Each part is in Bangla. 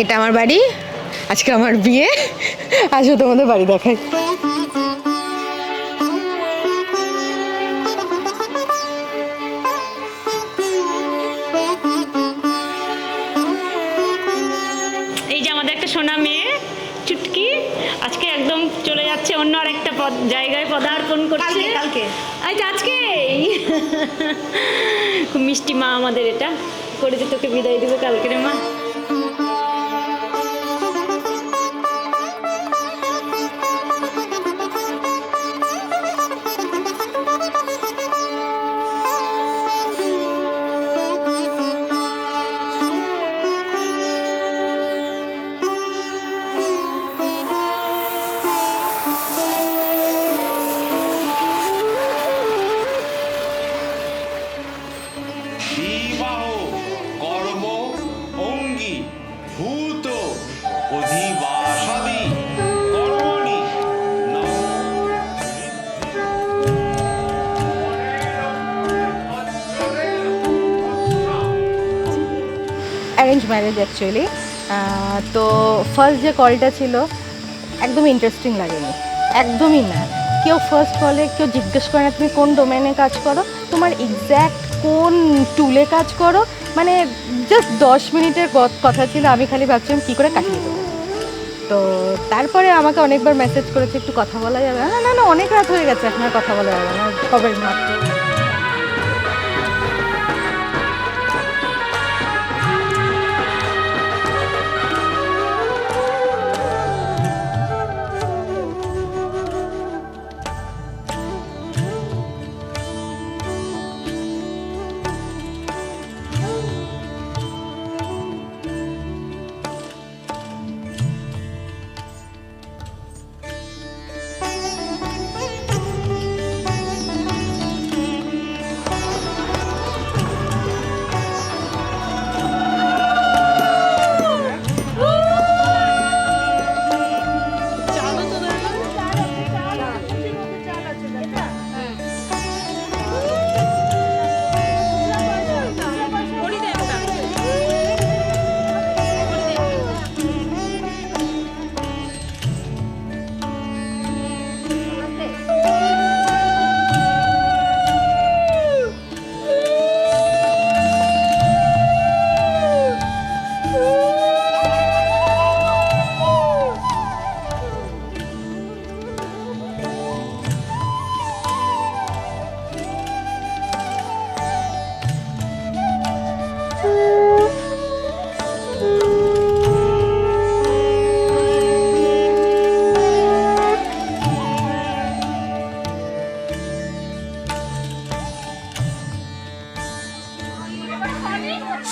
এটা আমার বাড়ি, আজকে আমার বিয়ে। আসো তোমাদের বাড়ি দেখাই। এই যে আমাদের একটা সোনা মেয়ে চুটকি আজকে একদম চলে যাচ্ছে অন্য আরেকটা জায়গায় পদার্পণ করছে কালকে আচ্ছা আজকে খুব মিষ্টি মা আমাদের, এটা করে যে তোকে বিদায় দিব কালকে রে মা। বিবাহ কর্ম অঙ্গি ভূত অধিবাসাদি কর্মণি অ্যারেঞ্জ ম্যারেজ অ্যাকচুয়ালি। তো ফার্স্ট যে কলটা ছিল একদমই ইন্টারেস্টিং লাগেনি, একদমই না। কেউ ফার্স্ট কলে কেউ জিজ্ঞেস করে না তুমি কোন ডোমেনে কাজ করো, তোমার এক্স্যাক্ট কোন টুলে কাজ করো, মানে জাস্ট 10 মিনিটের কথা ছিল। আমি খালি ভাবছিলাম কী করে কাটিয়ে দেবো। তো তারপরে আমাকে অনেকবার মেসেজ করেছে একটু কথা বলা যাবে, না না না অনেক রাত হয়ে গেছে, এখন আর কথা বলা যাবে না, কবে মাত্র।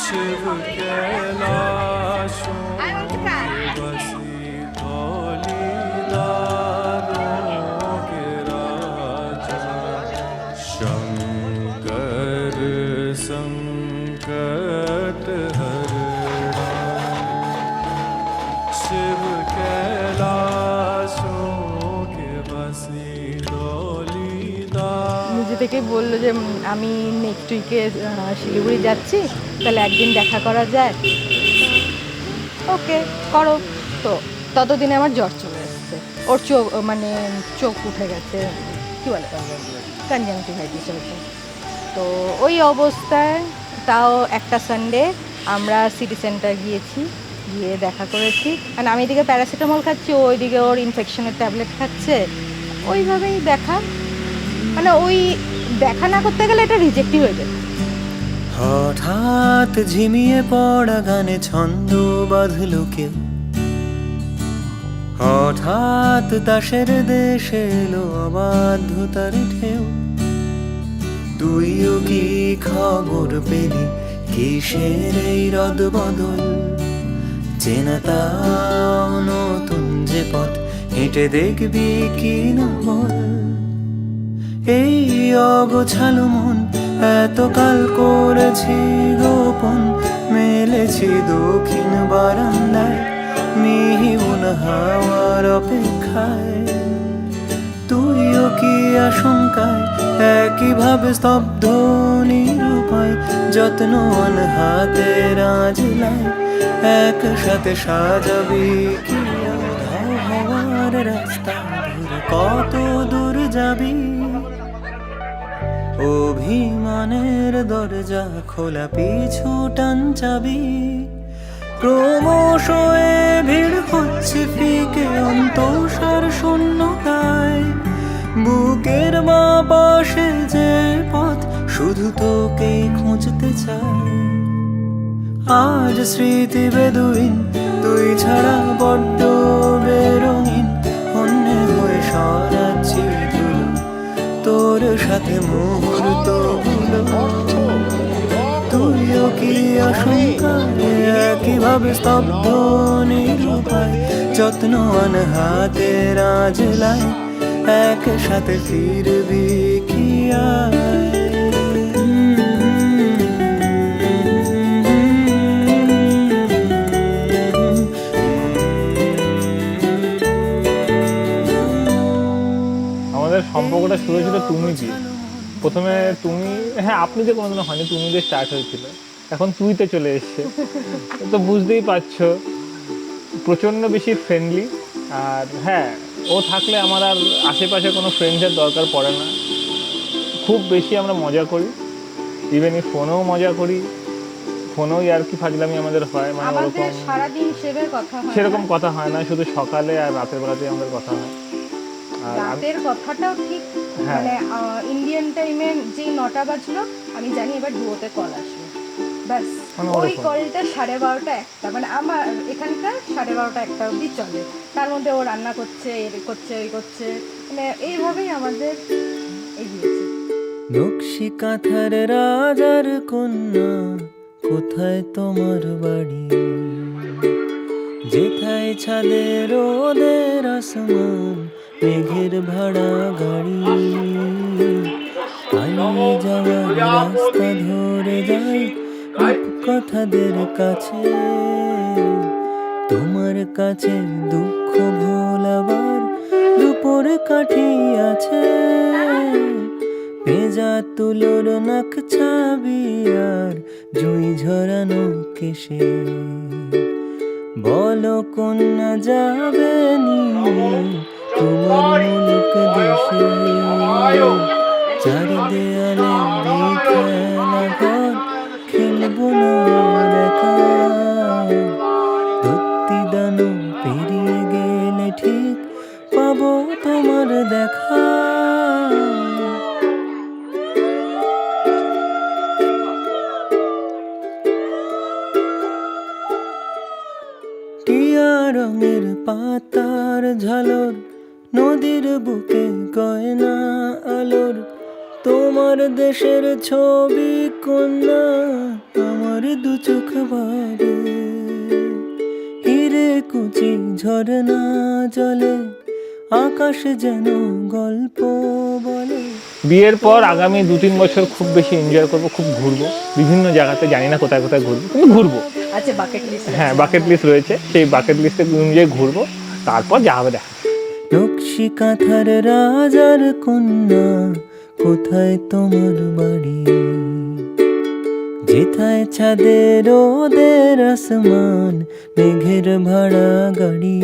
शिव कैलाशों बसी धौलीधारों के राजा शंकर संकट हरणा शिव कैलाशों के बसी धौलीधार। নিজে থেকেই বললো যে আমি নেক্সট উইকে শিলিগুড়ি যাচ্ছি, তাহলে একদিন দেখা করা যায়। ওকে করো। তো ততদিনে আমার জ্বর চলে এসছে, ওর চোখ মানে চোখ উঠে গেছে, কী বলে কনজাংটিভাইটিস চলছে। তো ওই অবস্থায় তাও একটা সানডে আমরা সিটি সেন্টার গিয়েছি, গিয়ে দেখা করেছি। আর আমি এদিকে প্যারাসিটামল খাচ্ছি, ও ওইদিকে ওর ইনফেকশনের ট্যাবলেট খাচ্ছে, ওইভাবেই দেখা। মানে ওই দেখা না করতে গেলে এটা রিজেক্টই হয়ে যায়। হঠাৎ ঝিমিয়ে পড়া গানে ছন্দ বাঁধল কেউ, হঠাৎ দাসের দেশে এলো অবাধ্যতার ঢেউ। তুইও কি খবর পেলি কিসের এই রদ বদল? চেনা তাও নতুন যে পথ হেঁটে দেখবি কি না বল। এই অগোছালো মন এতকাল করেছি গোপন, মেলেছি দক্ষিণ বারান্দায় মিহিউন হাওয়ার অপেক্ষায়। তুইও কি আশঙ্কায় একইভাবে স্তব্ধ নিরুপায়, যত্ন হাতের আজলায় একসাথে সাজাবি কি আর হওয়ার রাস্তা ধরে কত দূর যাবি অভিমানের দরজা খোলা পিছু টান চাবি ক্রমশ এ ভিড় হচ্ছে ফিকে অন্তঃসার শূন্যতায় বুকের মা পাশে যে পথ শুধু তোকেই খুঁজতে চাই আজ স্মৃতি বেদুইন তুই ছাড়া বড্ড বেরঙিন অন্যে হয়ে সরাচ্ছি ধুলো তোর সাথে মুহূর্ত তুইও কি আশঙ্কা কিভাবে স্তব্ধ নিরুপায় যত্নবান হাতের আজলায় একসাথে ফিরবি কি আমাদের সম্পর্কটা শুরু হয়েছিল তুমি দিয়ে প্রথমে তুমি হ্যাঁ আপনি যে কোনোদিনও হয়নি তুমি দিয়ে স্টার্ট হয়েছিল এখন তুইতে চলে এসছে তো বুঝতেই পারছো প্রচণ্ড বেশি ফ্রেন্ডলি আর হ্যাঁ ও থাকলে আমার আর আশেপাশে কোনো ফ্রেন্ডসের দরকার পড়ে না খুব বেশি আমরা মজা করি ইভেন ফোনেও মজা করি ফোনেও আর কি ফাজলামি আমাদের হয় মানে আমাদের ওরকম সারাদিন সেভাবে কথা হয় না। সেরকম কথা হয় না শুধু সকালে আর রাতের বেলাতেই আমাদের কথা হয় আর রাতের কথাটাও ঠিক হ্যাঁ। মানে ইন্ডিয়ান টাইমে যেই 9টা বাজলো আমি জানি এবার ডুয়োতে কল আসবে ব্যাস মানে ওই ওরকম। কলটা 12:30 1টা মানে আমার এখানকার 12:30 1টা অবধি চলে তার মধ্যে ও রান্না করছে এর করছে ওই করছে মানে এইভাবেই আমাদের এগিয়েছে নকশি কাঁথার রাজার কন্যা কোথায় তোমার বাড়ি যেথায় ছাদে রোদের আসমান মেঘের ভাড়া গাড়ি পালিয়ে যাওয়ার রাস্তা ধরে যাই কথাদের কাছে তোমার কাছে দুঃখ ভোলাবার দুপুর কাঠি আছে পেঁজা তুলোর নাক ছাবি আর জুই ঝরানো কেশে বলো কন্যা যাবে নি তোমার মুলুক দেশে চার দেয়ালে এই খেলা ঘর খেলবো না একা ধরতি দানো পেরিয়ে গেলে ঠিক পাবো তোমার দেখা টিয়া রঙের পাতার ঝালর নদীর বুকে গয়না আলোর তোমার দেশের ছবি কন্যা আমার দু চোখ বাড়ে হিরে কুচি ঝরনা জলে আকাশ যেন গল্প বলে বিয়ের পর আগামী 2-3 বছর খুব বেশি এনজয় করবো খুব ঘুরবো বিভিন্ন জায়গাতে জানি না কোথায় কোথায় ঘুরবো কিন্তু ঘুরবো আচ্ছা বাকেট লিস্ট হ্যাঁ বাকেট লিস্ট রয়েছে সেই বাকেট লিস্টে অনুযায়ী ঘুরবো তারপর যা হবে দেখা নকশি কাঁথার রাজার কন্যা কোথায় তোমার বাড়ি যেথায় ছাদে রোদের আসমান মেঘের ভাড়া গাড়ি